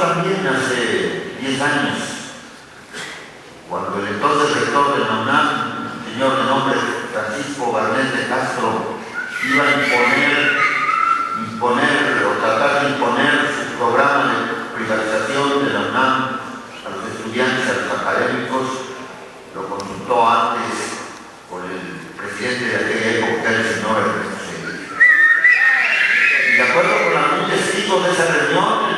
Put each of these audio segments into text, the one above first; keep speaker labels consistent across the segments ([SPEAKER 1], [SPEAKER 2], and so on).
[SPEAKER 1] también hace 10 años, cuando el entonces rector de la UNAM, un señor de nombre Francisco Barnés de Castro, iba a imponer o tratar de imponer su programa de privatización de la UNAM a los estudiantes, a los académicos, lo consultó antes con el presidente de aquella época, el señor Ernesto Zedillo. Y de acuerdo con algún testigo de esa reunión,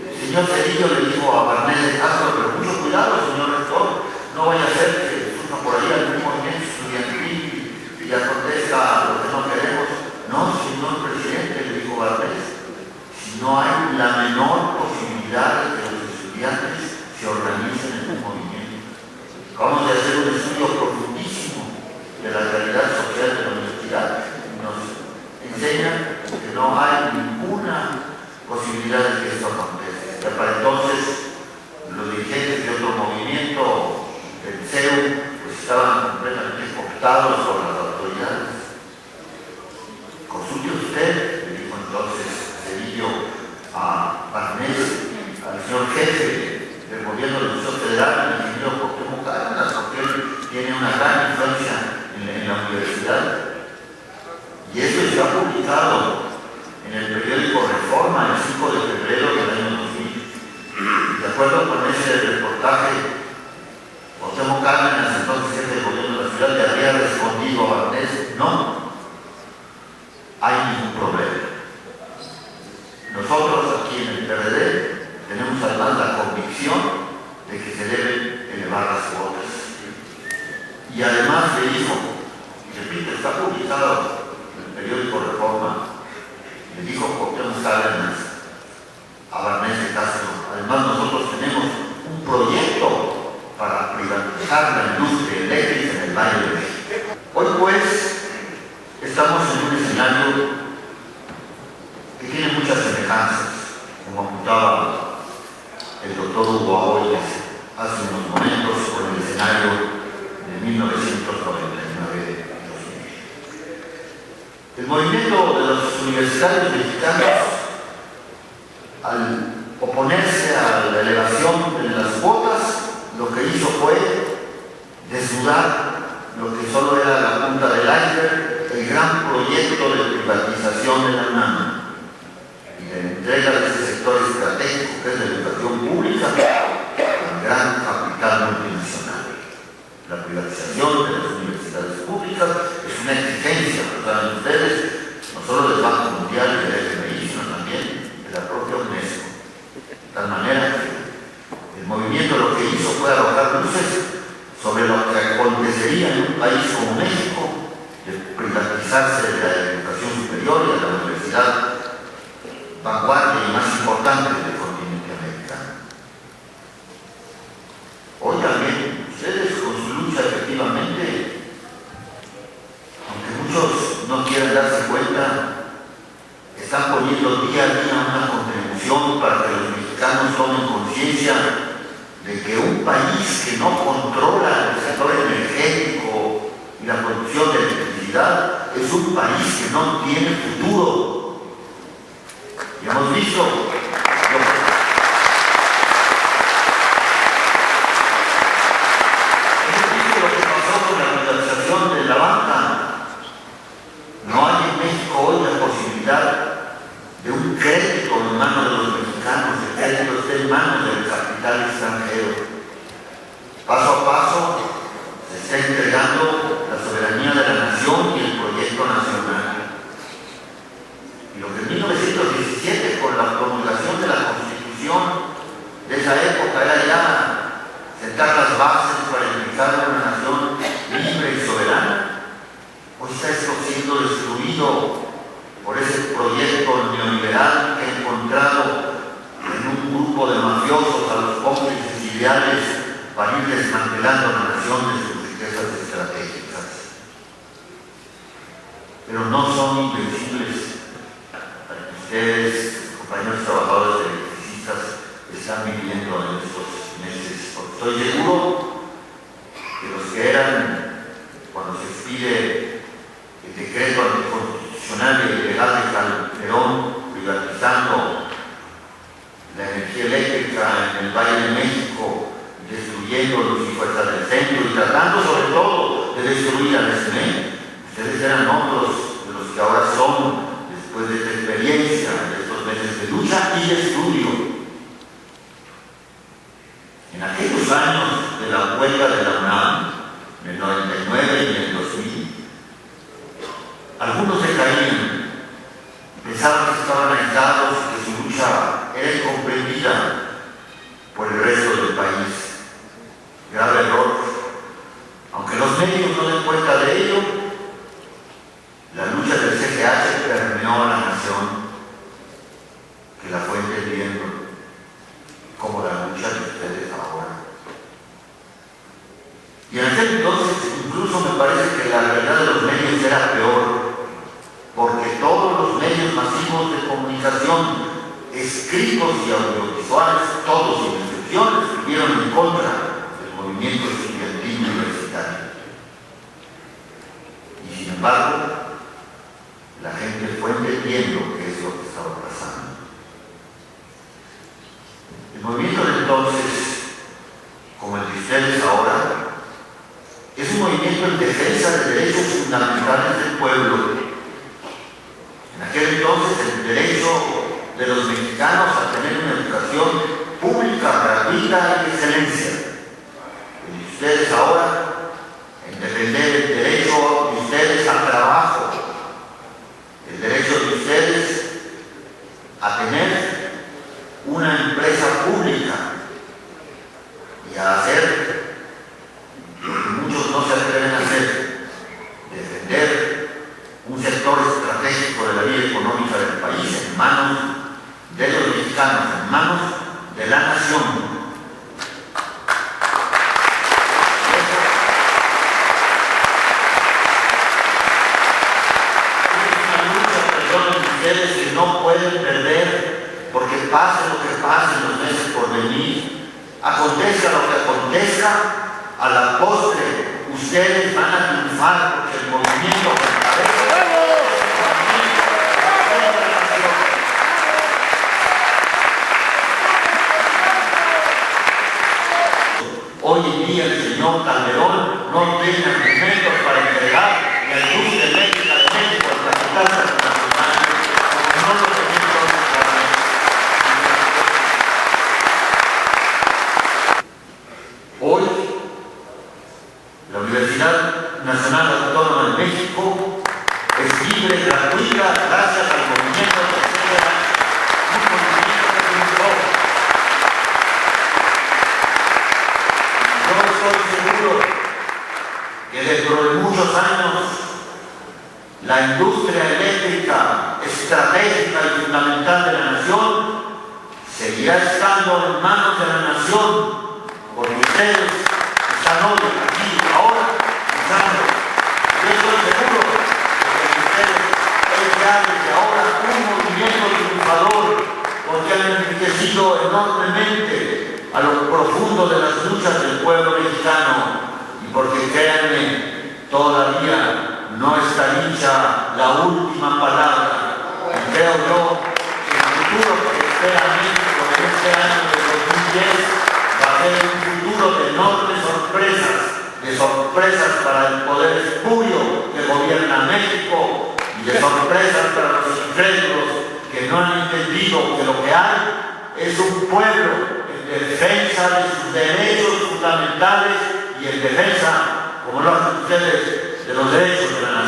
[SPEAKER 1] el señor Zedillo le dijo a Barnés de Castro: pero mucho cuidado, señor rector, no vaya a ser que surja por ahí algún movimiento estudiantil y acontezca lo que no queremos. No, señor presidente, le dijo Barnés, si no hay la menor posibilidad de que los estudiantes se organicen en un movimiento. Vamos a hacer un estudio profundísimo de la realidad social de la universidad. Nos enseñan que no hay ninguna posibilidad de que esto acontezca. Ya para entonces, los dirigentes de otro movimiento, el CEU, pues estaban completamente cooptados por las autoridades. Consulte usted, le dijo entonces Zedillo a Barnés, al señor jefe del gobierno del Distrito Federal, el ingeniero Cuauhtémoc Cárdenas, porque él tiene una gran influencia en la universidad. Y esto está publicado en el periódico Reforma el 5 de febrero del año 2000. Y de acuerdo con ese reportaje, Cuauhtémoc Cárdenas, entonces jefe del gobierno de la ciudad, le había respondido a Barnés: no hay ningún problema. Nosotros aquí en el PRD tenemos además la convicción de que se deben elevar las cuotas. Y además le dijo, y repito, está publicado en el periódico Reforma, le dijo Cuauhtémoc Cárdenas a Barnés de Castro: además nosotros tenemos un proyecto para privatizar la industria eléctrica en el Valle de México. Hoy pues estamos en un escenario que tiene muchas semejanzas, como apuntaba el doctor Hugo Aboites hace unos momentos, con el escenario de 1999-2000. El movimiento de los universitarios mexicanos, al oponerse a la elevación de las cuotas, lo que hizo fue desnudar lo que solo era la punta del iceberg, el gran proyecto de privatización de la UNAM y de entrega de ese sector estratégico que es la educación pública al gran capital multinacional. La privatización de las universidades públicas es una exigencia, lo saben ustedes, no solo del Banco Mundial y del FMI, sino también de la propia UNESCO. De tal manera que el movimiento lo que hizo fue arrojar luces sobre lo que acontecería en un país como México, de privatizarse de la educación superior y de la universidad vanguardia y más importante del continente americano. Hoy también ustedes, con su lucha, efectivamente, aunque muchos no quieran darse cuenta, están poniendo día a día una contribución para que los mexicanos tomen conciencia de que un país que no controla el sector energético y la producción de electricidad es un país que no tiene futuro. Y hemos visto lo que pasó con la privatización de la banca. No hay en México hoy la posibilidad de un crédito en manos de los mexicanos, el crédito está en manos del capital extranjero. Paso a paso se está entregando la soberanía de la nación y el proyecto nacional. Y lo que en 1917, con la promulgación de la Constitución de esa época, era ya sentar las bases para empezar una nación libre y soberana, hoy está esto siendo destruido por ese proyecto neoliberal que ha encontrado en un grupo de mafiosos a los cómplices ideales para ir desmantelando la nación de sus riquezas estratégicas. Pero no son invencibles. Ustedes, compañeros trabajadores electricistas, están viviendo en estos meses. Estoy seguro que los que eran, cuando se expide el decreto anticonstitucional y ilegal de Calderón privatizando la energía eléctrica en el Valle de México, destruyendo Luz y Fuerza del Centro y tratando sobre todo de destruir al SNE. Ustedes eran otros de los que ahora son, después de esta experiencia, de estos meses de lucha y de estudio. En aquellos años de la huelga de la UNAM, en el 99 y en el 2000, algunos se caían, pensaban que estaban aislados y que su lucha era incomprendida por el resto del país. Grave error. Aunque los medios no den cuenta de ello, la lucha del CCH permeó a la nación, que la fue entendiendo como la lucha de ustedes ahora. Y en aquel entonces incluso me parece que la realidad de los medios era peor, porque todos los medios masivos de comunicación, escritos y audiovisuales, todos sin excepción, estuvieron en contra del movimiento estudiantil universitario. Y sin embargo, la gente fue entendiendo qué es lo que estaba pasando. El movimiento de entonces, como el de ustedes ahora, es un movimiento en defensa de derechos fundamentales del pueblo. En aquel entonces, el derecho de los mexicanos a tener una educación pública, gratuita y de excelencia. Y ustedes ahora, en defender el derecho de ustedes al trabajo, el derecho de ustedes a tener una empresa pública y a hacer lo que muchos no se atreven a hacer, defender un sector estratégico de la vida económica del país en manos de los mexicanos, en manos de la nación. Es una lucha, perdonen ustedes, que no pueden perder, porque pase lo que pase en los meses por venir, acontezca lo que acontezca, a la postre ustedes van a triunfar, porque el movimiento hoy en día el señor Calderón no tiene argumentos para entregar la industria eléctrica de México al capital transnacional, como no lo tenemos hoy. La Universidad Nacional Autónoma de México es libre, gratuita, gracias al movimiento que sea un movimiento que triunfó. Yo estoy seguro que dentro de muchos años la industria eléctrica estratégica y fundamental de la nación seguirá estando en manos de la nación, porque ustedes están hoy aquí, ahora, pensando. Yo estoy seguro de que ustedes es ya desde ahora un movimiento triunfador, porque han enriquecido enormemente a lo profundo de las luchas del pueblo mexicano, y porque créanme, todavía no está dicha la última palabra. Y creo yo que el futuro que espera México en este año de 2010 va a ser un futuro de enormes sorpresas, de sorpresas para el poder espurio que gobierna México y de sorpresas para los incrédulos que no han entendido que lo que hay es un pueblo en defensa de sus derechos fundamentales y en defensa, como lo hacen ustedes, de los derechos de la nación.